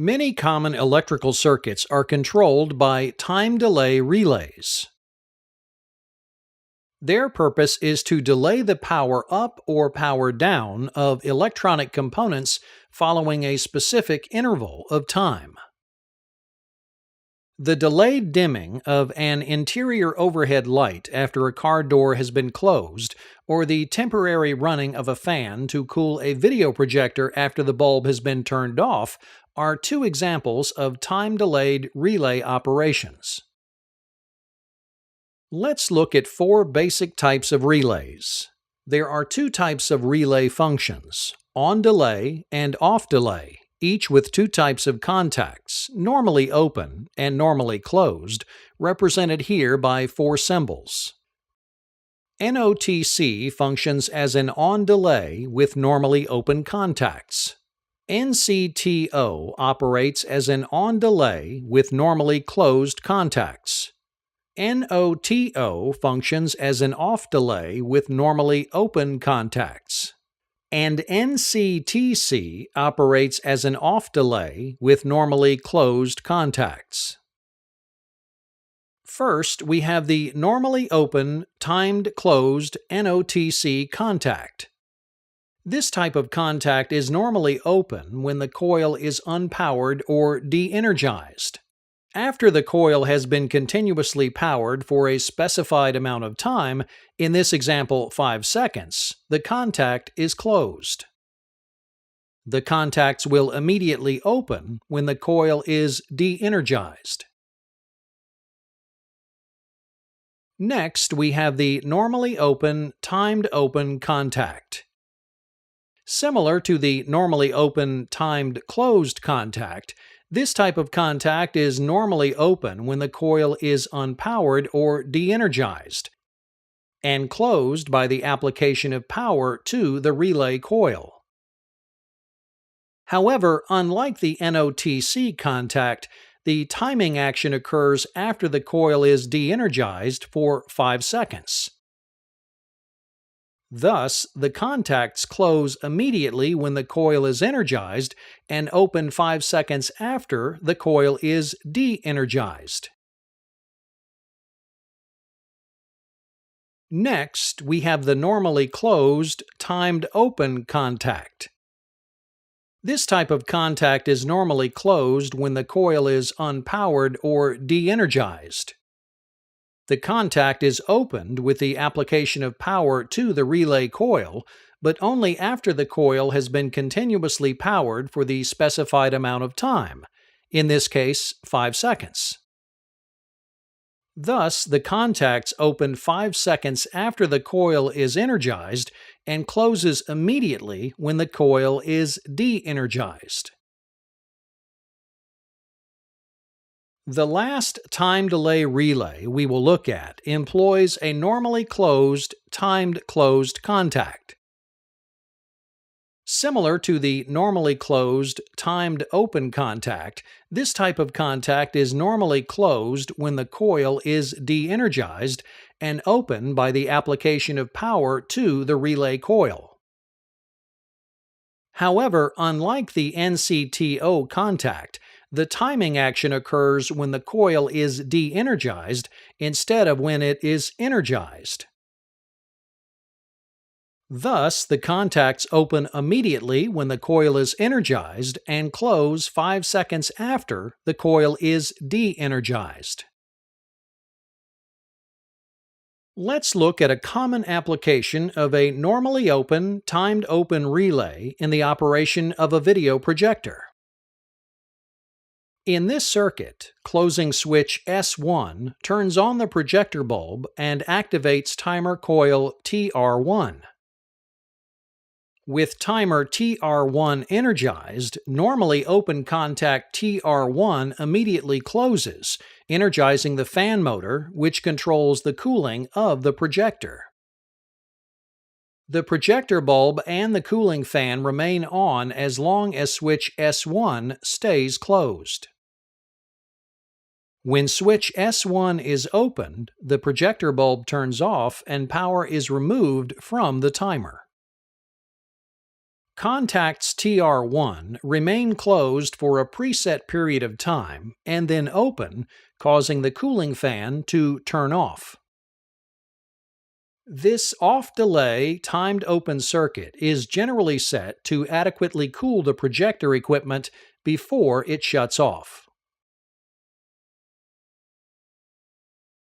Many common electrical circuits are controlled by time delay relays. Their purpose is to delay the power up or power down of electronic components following a specific interval of time. The delayed dimming of an interior overhead light after a car door has been closed, or the temporary running of a fan to cool a video projector after the bulb has been turned off, are two examples of time-delayed relay operations. Let's look at four basic types of relays. There are two types of relay functions: on delay and off delay, each with two types of contacts, normally open and normally closed, represented here by four symbols. NOTC functions as an on delay with normally open contacts. NCTO operates as an on delay with normally closed contacts. NOTO functions as an off delay with normally open contacts. And NCTC operates as an off delay with normally closed contacts. First, we have the normally open, timed closed NOTC contact. This type of contact is normally open when the coil is unpowered or de-energized. After the coil has been continuously powered for a specified amount of time, in this example 5 seconds, the contact is closed. The contacts will immediately open when the coil is de-energized. Next, we have the normally open, timed open contact. Similar to the normally open, timed closed contact, this type of contact is normally open when the coil is unpowered or de-energized, and closed by the application of power to the relay coil. However, unlike the NOTC contact, the timing action occurs after the coil is de-energized for 5 seconds. Thus, the contacts close immediately when the coil is energized and open 5 seconds after the coil is de-energized. Next, we have the normally closed, timed open contact. This type of contact is normally closed when the coil is unpowered or de-energized. The contact is opened with the application of power to the relay coil, but only after the coil has been continuously powered for the specified amount of time, in this case 5 seconds. Thus, the contacts open 5 seconds after the coil is energized and closes immediately when the coil is de-energized. The last time delay relay we will look at employs a normally closed, timed closed contact. Similar to the normally closed, timed open contact, this type of contact is normally closed when the coil is de-energized and open by the application of power to the relay coil. However, unlike the NCTO contact, the timing action occurs when the coil is de-energized instead of when it is energized. Thus, the contacts open immediately when the coil is energized and close 5 seconds after the coil is de-energized. Let's look at a common application of a normally open, timed open relay in the operation of a video projector. In this circuit, closing switch S1 turns on the projector bulb and activates timer coil TR1. With timer TR1 energized, normally open contact TR1 immediately closes, energizing the fan motor, which controls the cooling of the projector. The projector bulb and the cooling fan remain on as long as switch S1 stays closed. When switch S1 is opened, the projector bulb turns off and power is removed from the timer. Contacts TR1 remain closed for a preset period of time and then open, causing the cooling fan to turn off. This off-delay timed open circuit is generally set to adequately cool the projector equipment before it shuts off.